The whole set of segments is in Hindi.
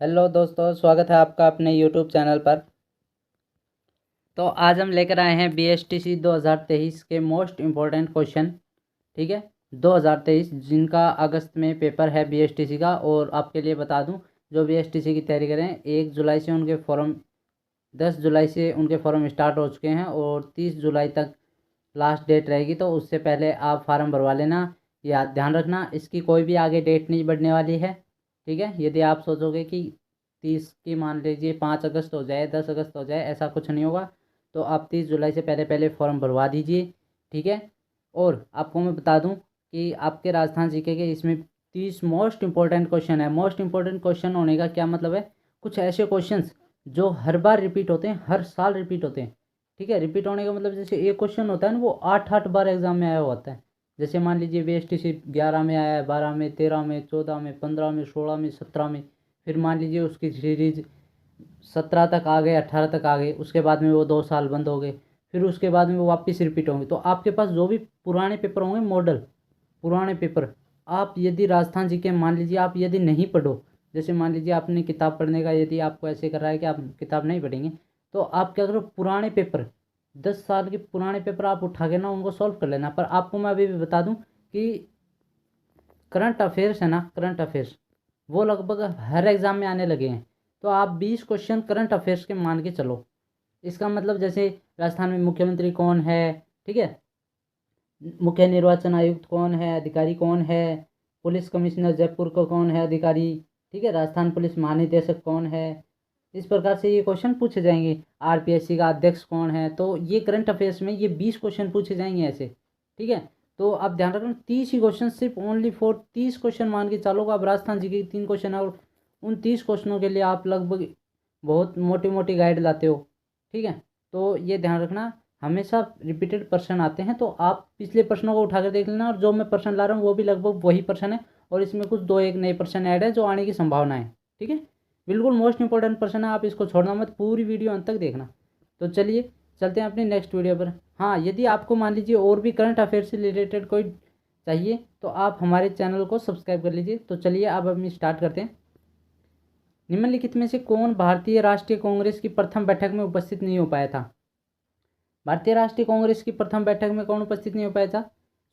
हेलो दोस्तों, स्वागत है आपका अपने यूट्यूब चैनल पर। तो आज हम लेकर आए हैं बीएसटीसी 2023 के मोस्ट इम्पोर्टेंट क्वेश्चन। ठीक है, 2023 जिनका अगस्त में पेपर है बीएसटीसी का। और आपके लिए बता दूं, जो बीएसटीसी की तैयारी करें 1 जुलाई से उनके फॉर्म 10 जुलाई से उनके फॉर्म स्टार्ट हो चुके हैं और 30 जुलाई तक लास्ट डेट रहेगी। तो उससे पहले आप फार्म भरवा लेना। या ध्यान रखना, इसकी कोई भी आगे डेट नहीं बढ़ने वाली है। ठीक है, यदि आप सोचोगे कि 30 की मान लीजिए 5 अगस्त हो जाए, 10 अगस्त हो जाए, ऐसा कुछ नहीं होगा। तो आप 30 जुलाई से पहले पहले फॉर्म भरवा दीजिए। ठीक है, और आपको मैं बता दूं कि आपके राजस्थान जीके के इसमें 30 मोस्ट इंपॉर्टेंट क्वेश्चन है। मोस्ट इंपॉर्टेंट क्वेश्चन होने का क्या मतलब है? कुछ ऐसे क्वेश्चंस जो हर बार रिपीट होते हैं, हर साल रिपीट होते हैं। ठीक है, रिपीट होने का मतलब जैसे एक क्वेश्चन होता है ना, वो 8-8 बार एग्जाम में आया हुआ होता है। जैसे मान लीजिए बीएसटीसी 11 में आया है, 12 में, 13 में, 14 में, 15 में, 16 में, 17 में। फिर मान लीजिए उसकी सीरीज 17 तक आ गए, 18 तक आ गए, उसके बाद में वो 2 साल बंद हो गए। फिर उसके बाद में वो वापस रिपीट होंगे। तो आपके पास जो भी पुराने पेपर होंगे, मॉडल पुराने पेपर, आप यदि राजस्थान जी के मान लीजिए आप यदि नहीं पढ़ो, जैसे मान लीजिए आपने किताब पढ़ने का यदि आपको ऐसे कर रहा है कि आप किताब नहीं पढ़ेंगे, तो आप क्या करो, पुराने पेपर 10 साल के पुराने पेपर आप उठा के ना उनको सॉल्व कर लेना। पर आपको मैं अभी भी बता दूं कि करंट अफेयर्स है ना, करंट अफेयर्स वो लगभग हर एग्ज़ाम में आने लगे हैं। तो आप 20 क्वेश्चन करंट अफेयर्स के मान के चलो। इसका मतलब जैसे राजस्थान में मुख्यमंत्री कौन है, ठीक है, मुख्य निर्वाचन आयुक्त कौन है, अधिकारी कौन है, पुलिस कमिश्नर जयपुर को कौन है अधिकारी, ठीक है, राजस्थान पुलिस महानिदेशक कौन है। इस प्रकार से ये क्वेश्चन पूछे जाएंगे। आरपीएससी का अध्यक्ष कौन है। तो ये करंट अफेयर्स में ये 20 क्वेश्चन पूछे जाएंगे ऐसे। ठीक है, तो आप ध्यान रखना 30 ही क्वेश्चन, सिर्फ ओनली फॉर 30 क्वेश्चन मान के चलो। आप राजस्थान जी के 3 क्वेश्चन है और उन 30 क्वेश्चनों के लिए आप लगभग बहुत मोटी मोटी गाइड लाते हो। ठीक है, तो ये ध्यान रखना, हमेशा रिपीटेड प्रश्न आते हैं। तो आप पिछले प्रश्नों को उठाकर देख लेना, और जो मैं प्रश्न ला रहा हूँ वो भी लगभग वही प्रश्न है। और इसमें कुछ 2-1 नए प्रश्न ऐड है जो आने की संभावना है। ठीक है, बिल्कुल मोस्ट इंपॉर्टेंट प्रश्न है, आप इसको छोड़ना मत, पूरी वीडियो अंत तक देखना। तो चलिए चलते हैं अपनी नेक्स्ट वीडियो पर। हाँ, यदि आपको मान लीजिए और भी करंट अफेयर से रिलेटेड कोई चाहिए तो आप हमारे चैनल को सब्सक्राइब कर लीजिए। तो चलिए अब हम स्टार्ट करते हैं। निम्नलिखित में से कौन भारतीय राष्ट्रीय कांग्रेस की प्रथम बैठक में उपस्थित नहीं हो पाया था? भारतीय राष्ट्रीय कांग्रेस की प्रथम बैठक में कौन उपस्थित नहीं हो पाया था?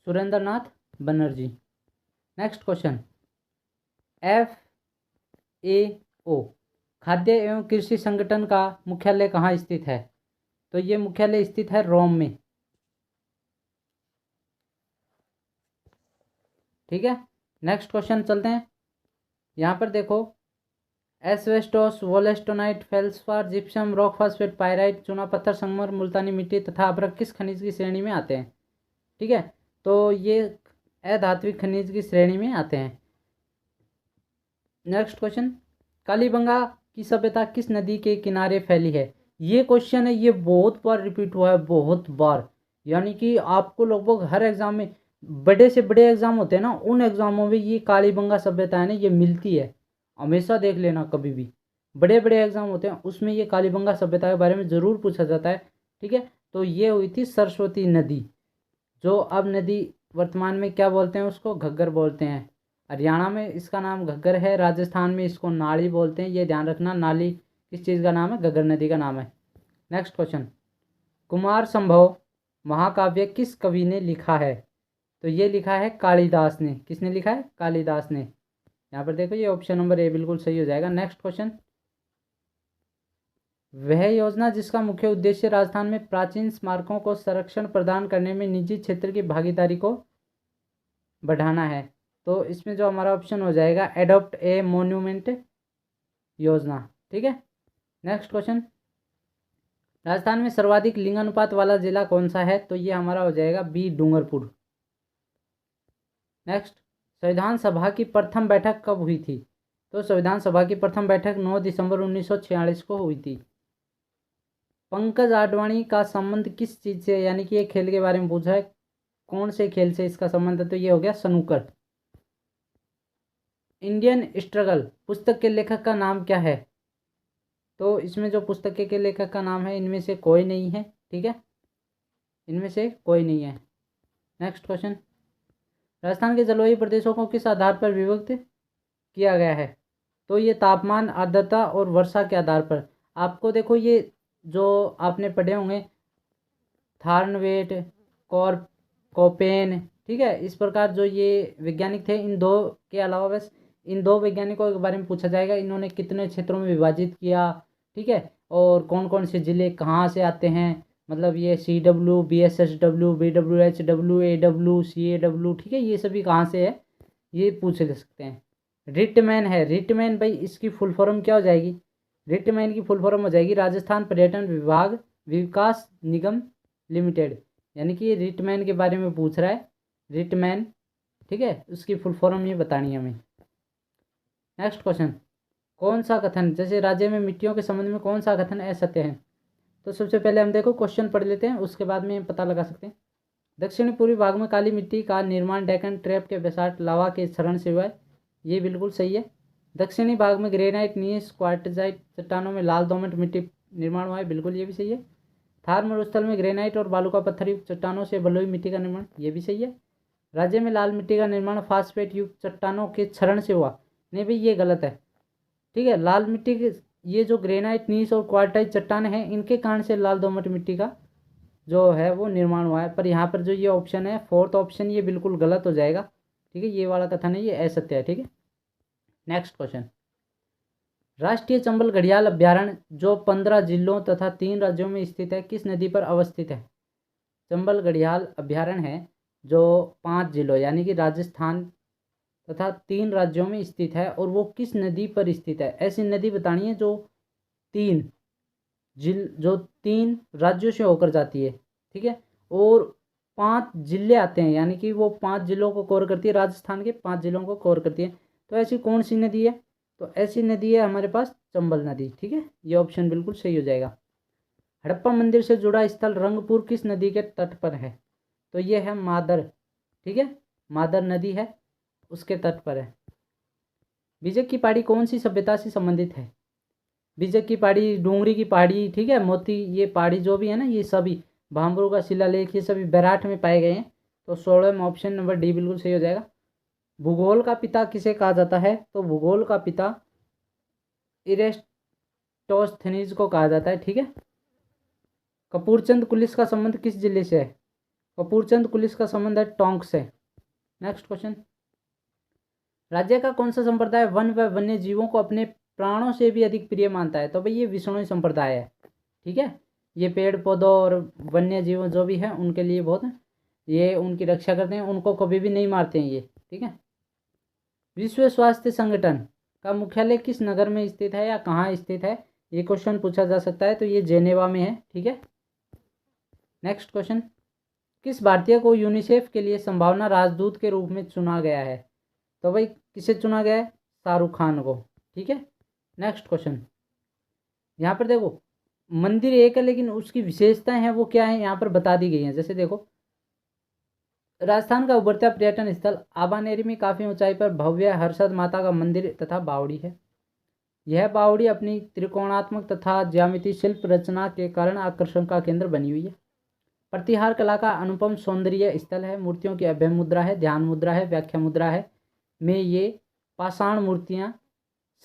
Surendra Nath Banerjee. Next question, F A O खाद्य एवं कृषि संगठन का मुख्यालय कहाँ स्थित है? तो ये मुख्यालय स्थित है रोम में। ठीक है, नेक्स्ट क्वेश्चन चलते हैं। यहाँ पर देखो, asbestos, wollastonite, feldspar, gypsum, rock phosphate, pyrite, चूना पत्थर, संगमर, मुल्तानी मिट्टी तथा अभ्रक किस खनिज की श्रेणी में आते हैं? ठीक है, तो ये अधात्विक खनिज की श्रेणी में आते हैं। नेक्स्ट क्वेश्चन, कालीबंगा की सभ्यता किस नदी के किनारे फैली है? ये क्वेश्चन है, ये बहुत बार रिपीट हुआ है, बहुत बार। यानी कि आपको लगभग हर एग्जाम में, बड़े से बड़े एग्जाम होते हैं ना, उन एग्जामों में ये कालीबंगा सभ्यता है ना, ये मिलती है। हमेशा देख लेना, कभी भी बड़े बड़े एग्जाम होते हैं उसमें ये कालीबंगा सभ्यता के बारे में ज़रूर पूछा जाता है। ठीक है, तो ये हुई थी सरस्वती नदी, जो अब नदी वर्तमान में क्या बोलते हैं, उसको घग्गर बोलते हैं। हरियाणा में इसका नाम घग्गर है, राजस्थान में इसको नाली बोलते हैं। ये ध्यान रखना, नाली किस चीज़ का नाम है? घग्गर नदी का नाम है। नेक्स्ट क्वेश्चन, कुमार संभव महाकाव्य किस कवि ने लिखा है? तो ये लिखा है कालिदास ने। किसने लिखा है? कालिदास ने। यहाँ पर देखो, ये ऑप्शन नंबर ए बिल्कुल सही हो जाएगा। नेक्स्ट क्वेश्चन, वह योजना जिसका मुख्य उद्देश्य राजस्थान में प्राचीन स्मारकों को संरक्षण प्रदान करने में निजी क्षेत्र की भागीदारी को बढ़ाना है। तो इसमें जो हमारा ऑप्शन हो जाएगा, एडॉप्ट ए मोन्यूमेंट योजना। ठीक है, नेक्स्ट क्वेश्चन, राजस्थान में सर्वाधिक लिंगानुपात वाला जिला कौन सा है? तो ये हमारा हो जाएगा बी, डूंगरपुर। नेक्स्ट, संविधान सभा की प्रथम बैठक कब हुई थी? तो संविधान सभा की प्रथम बैठक 9 दिसंबर 1946 को हुई थी। पंकज आडवाणी का संबंध किस चीज़ से, यानी कि ये खेल के बारे में पूछा है, कौन से खेल से इसका संबंध है? तो ये हो गया स्नूकर। इंडियन स्ट्रगल पुस्तक के लेखक का नाम क्या है? तो इसमें जो पुस्तक के लेखक का नाम है, इनमें से कोई नहीं है। ठीक है, इनमें से कोई नहीं है। नेक्स्ट क्वेश्चन, राजस्थान के जलवायु प्रदेशों को किस आधार पर विभक्त किया गया है? तो ये तापमान, आर्द्रता और वर्षा के आधार पर आपको देखो ये जो आपने पढ़े होंगे थार्नवेट, कोपेन, ठीक है, इस प्रकार जो ये वैज्ञानिक थे, इन दो के अलावा बस इन दो वैज्ञानिकों के बारे में पूछा जाएगा, इन्होंने कितने क्षेत्रों में विभाजित किया, ठीक है, और कौन कौन से जिले कहाँ से आते हैं, मतलब ये CW, BSSW, BWH, WAW, CAW, ठीक है, ये सभी कहाँ से है, ये पूछ ले सकते हैं। रिटमैन है, रिटमैन भाई इसकी फुल फॉर्म क्या हो जाएगी, रिटमैन की फुल फॉर्म हो जाएगी राजस्थान पर्यटन विभाग विकास निगम लिमिटेड, यानी कि रिटमैन के बारे में पूछ रहा है, रिटमैन, ठीक है, उसकी फुल फॉर्म ये बतानी है हमें। नेक्स्ट क्वेश्चन, कौन सा कथन, जैसे राज्य में मिट्टियों के संबंध में कौन सा कथन असत्य है, तो सबसे पहले हम देखो क्वेश्चन पढ़ लेते हैं, उसके बाद में पता लगा सकते हैं। दक्षिणी पूर्वी भाग में काली मिट्टी का निर्माण डेक्कन ट्रैप के बेसाल्ट लावा के क्षरण से हुआ है, ये बिल्कुल सही है। दक्षिणी भाग में ग्रेनाइट, नीस, क्वार्टजाइट चट्टानों में लाल दोमट मिट्टी निर्माण हुआ है, बिल्कुल ये भी सही है। थार मरुस्थल में ग्रेनाइट और बालू का पत्थर युक्त चट्टानों से बलुई मिट्टी का निर्माण, ये भी सही है। राज्य में लाल मिट्टी का निर्माण फास्फेट युक्त चट्टानों के क्षरण से हुआ, नहीं भाई ये गलत है, ठीक है, लाल मिट्टी के ये जो ग्रेनाइट, नीस और क्वार्टाइट चट्टान हैं, इनके कारण से लाल दोमट मिट्टी का जो है वो निर्माण हुआ है, पर यहाँ पर जो ये ऑप्शन है, फोर्थ ऑप्शन, ये बिल्कुल गलत हो जाएगा, ठीक है, ये वाला कथन है, ये असत्य है, ठीक है। नेक्स्ट क्वेश्चन, राष्ट्रीय चंबल घड़ियाल अभ्यारण्य जो 15 जिलों तथा 3 राज्यों में स्थित है, किस नदी पर अवस्थित है। चंबल घड़ियाल अभ्यारण्य है जो 5 जिलों यानी कि राजस्थान तथा 3 राज्यों में स्थित है, और वो किस नदी पर स्थित है, ऐसी नदी बतानी है जो 3 राज्यों से होकर जाती है, ठीक है, और 5 जिले आते हैं, यानी कि वो 5 जिलों को कवर करती है, राजस्थान के 5 जिलों को कवर करती है, तो ऐसी कौन सी नदी है, तो ऐसी नदी है हमारे पास चंबल नदी, ठीक है, ये ऑप्शन बिल्कुल सही हो जाएगा। हड़प्पा मंदिर से जुड़ा स्थल रंगपुर किस नदी के तट पर है, तो ये है मादर, ठीक है, मादर नदी है, उसके तट पर है। बीजक की पहाड़ी कौन सी सभ्यता से संबंधित है, बीजक की पहाड़ी, डूंगरी की पहाड़ी, ठीक है, मोती, ये पहाड़ी जो भी है ना, ये सभी भामरू का शिलालेख, ये सभी बैराठ में पाए गए हैं, तो 16वां ऑप्शन नंबर डी बिल्कुल सही हो जाएगा। भूगोल का पिता किसे कहा जाता है, तो भूगोल का पिता इरेस्टोस्थनीज को कहा जाता है, ठीक है। कपूरचंद कुलिस का संबंध किस जिले से है, कपूरचंद कुलिस का संबंध है टोंक से। नेक्स्ट क्वेश्चन, राज्य का कौन सा संप्रदाय वन व वन्य जीवों को अपने प्राणों से भी अधिक प्रिय मानता है, तो भाई ये विष्णु संप्रदाय है, ठीक है, ये पेड़ पौधों और वन्य जीव जो भी हैं उनके लिए बहुत ये उनकी रक्षा करते हैं, उनको कभी भी नहीं मारते हैं ये, ठीक है। विश्व स्वास्थ्य संगठन का मुख्यालय किस नगर में स्थित है या कहाँ स्थित है, ये क्वेश्चन पूछा जा सकता है, तो ये जेनेवा में है, ठीक है। नेक्स्ट क्वेश्चन, किस भारतीय को यूनिसेफ के लिए संभावना राजदूत के रूप में चुना गया है, तो भाई किसे चुना गया है, शाहरुख खान को, ठीक है। नेक्स्ट क्वेश्चन, यहाँ पर देखो मंदिर एक है लेकिन उसकी विशेषताएं हैं वो क्या है, यहाँ पर बता दी गई हैं, जैसे देखो राजस्थान का उभरता पर्यटन स्थल आबानेरी में काफ़ी ऊंचाई पर भव्य हर्षद माता का मंदिर तथा बावड़ी है। यह बावड़ी अपनी त्रिकोणात्मक तथा ज्यामितीय शिल्प रचना के कारण आकर्षण का केंद्र बनी हुई है। प्रतिहार कला का अनुपम सौंदर्य स्थल है, मूर्तियों की अभय मुद्रा है, ध्यान मुद्रा है, व्याख्या मुद्रा है, में ये पाषाण मूर्तियाँ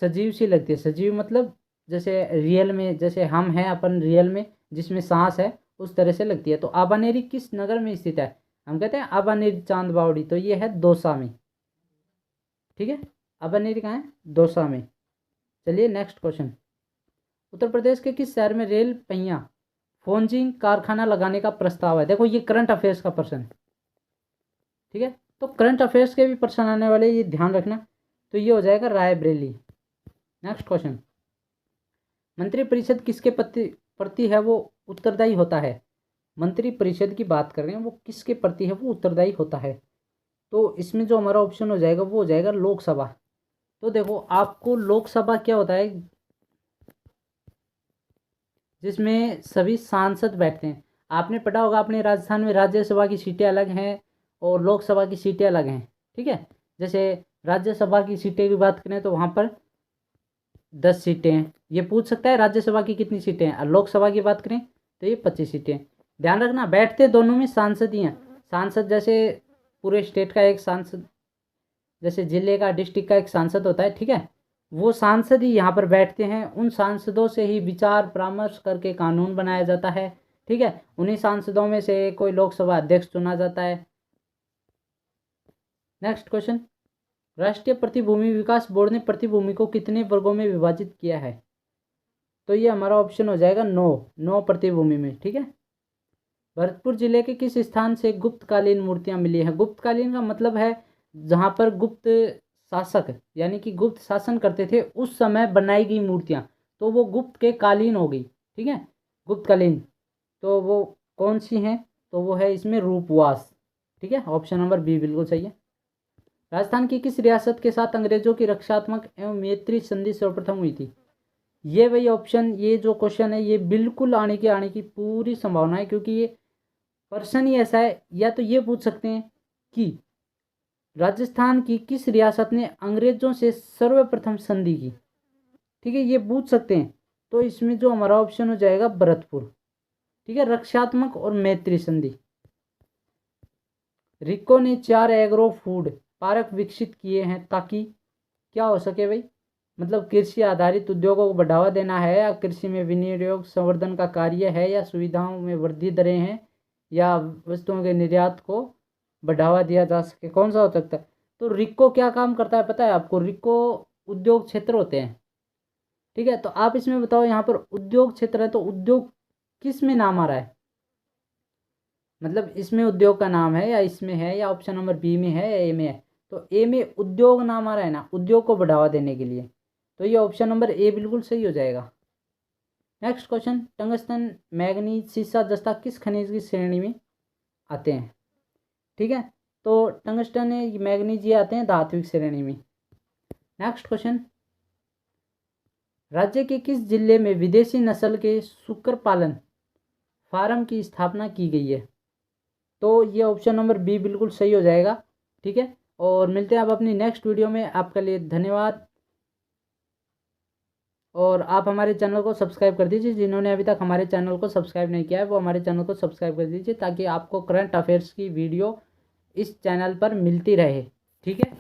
सजीव सी लगती है, सजीव मतलब जैसे रियल में, जैसे हम हैं अपन रियल में जिसमें सांस है उस तरह से लगती है। तो आबानेरी किस नगर में स्थित है, हम कहते हैं आबानेरी चांद बावड़ी, तो ये है दौसा में, ठीक है, आबानेरी कहाँ है, दौसा में। चलिए नेक्स्ट क्वेश्चन, उत्तर प्रदेश के किस शहर में रेल पहिया फोर्जिंग कारखाना लगाने का प्रस्ताव है, देखो ये करंट अफेयर्स का प्रश्न, ठीक है, तो करंट अफेयर्स के भी प्रश्न आने वाले, ये ध्यान रखना, तो ये हो जाएगा रायबरेली। नेक्स्ट क्वेश्चन, मंत्रिपरिषद किसके प्रति है वो उत्तरदायी होता है, मंत्रिपरिषद की बात कर रहे हैं, वो किसके प्रति है वो उत्तरदायी होता है, तो इसमें जो हमारा ऑप्शन हो जाएगा वो हो जाएगा लोकसभा। तो देखो आपको लोकसभा क्या होता है, जिसमें सभी सांसद बैठते हैं, आपने पढ़ा होगा अपने राजस्थान में राज्यसभा की सीटें अलग हैं और लोकसभा की सीटें अलग हैं, ठीक है, जैसे राज्यसभा की सीटें की बात करें तो वहाँ पर 10 सीटें हैं, ये पूछ सकता है राज्यसभा की कितनी सीटें हैं, और लोकसभा की बात करें तो ये 25 सीटें हैं। ध्यान रखना बैठते दोनों में सांसद ही हैं, सांसद जैसे पूरे स्टेट का एक सांसद, जैसे जिले का डिस्ट्रिक्ट का एक सांसद होता है, ठीक है, वो सांसद ही यहाँ पर बैठते हैं, उन सांसदों से ही विचार परामर्श करके कानून बनाया जाता है। ठीक है, उन्हीं सांसदों में से कोई लोकसभा अध्यक्ष चुना जाता है। नेक्स्ट क्वेश्चन, राष्ट्रीय प्रतिभूमि विकास बोर्ड ने प्रतिभूमि को कितने वर्गों में विभाजित किया है? तो ये हमारा ऑप्शन हो जाएगा 9 प्रतिभूमि में। ठीक है, भरतपुर जिले के किस स्थान से गुप्तकालीन मूर्तियां मिली हैं? गुप्तकालीन का मतलब है जहाँ पर गुप्त शासक यानी कि गुप्त शासन करते थे उस समय बनाई गई मूर्तियां, तो वो गुप्त के कालीन हो गई। ठीक है, गुप्तकालीन, तो वो कौन सी हैं? तो वो है इसमें रूपवास। ठीक है, ऑप्शन नंबर बी बिल्कुल सही है। राजस्थान की किस रियासत के साथ अंग्रेजों की रक्षात्मक एवं मैत्री संधि सर्वप्रथम हुई थी? ये वही ऑप्शन, ये जो क्वेश्चन है ये बिल्कुल आने की पूरी संभावना है, क्योंकि ये पर्सन ही ऐसा है। या तो ये पूछ सकते हैं कि राजस्थान की किस रियासत ने अंग्रेजों से सर्वप्रथम संधि की। ठीक है, ये पूछ सकते हैं। तो इसमें जो हमारा ऑप्शन हो जाएगा भरतपुर। ठीक है, रक्षात्मक और मैत्री संधि। रिको ने 4 एग्रो फूड पार्क विकसित किए हैं ताकि क्या हो सके भाई? मतलब कृषि आधारित उद्योगों को बढ़ावा देना है, या कृषि में विनियोग संवर्धन का कार्य है, या सुविधाओं में वृद्धि दरें हैं, या वस्तुओं के निर्यात को बढ़ावा दिया जा सके, कौन सा हो सकता है? तो रिको क्या काम करता है पता है आपको? रिको उद्योग क्षेत्र होते हैं। ठीक है, तो आप इसमें बताओ, यहाँ पर उद्योग क्षेत्र है तो उद्योग किस में नाम आ रहा है? मतलब इसमें उद्योग का नाम है, या इसमें है, या ऑप्शन नंबर बी में है, या ए में है? तो ए में उद्योग नाम आ रहा है ना, उद्योग को बढ़ावा देने के लिए। तो ये ऑप्शन नंबर ए बिल्कुल सही हो जाएगा। नेक्स्ट क्वेश्चन, टंगस्टन, मैग्नीज, सीसा, जस्ता किस खनिज की श्रेणी में आते हैं? ठीक है, तो टंगस्टन है, मैग्नीज, ये आते हैं धात्विक श्रेणी में। नेक्स्ट क्वेश्चन, राज्य के किस जिले में विदेशी नस्ल के सुकर पालन फार्म की स्थापना की गई है? तो ये ऑप्शन नंबर बी बिल्कुल सही हो जाएगा। ठीक है, और मिलते हैं आप अपनी नेक्स्ट वीडियो में। आपके लिए धन्यवाद, और आप हमारे चैनल को सब्सक्राइब कर दीजिए। जिन्होंने अभी तक हमारे चैनल को सब्सक्राइब नहीं किया है वो हमारे चैनल को सब्सक्राइब कर दीजिए, ताकि आपको करंट अफेयर्स की वीडियो इस चैनल पर मिलती रहे। ठीक है।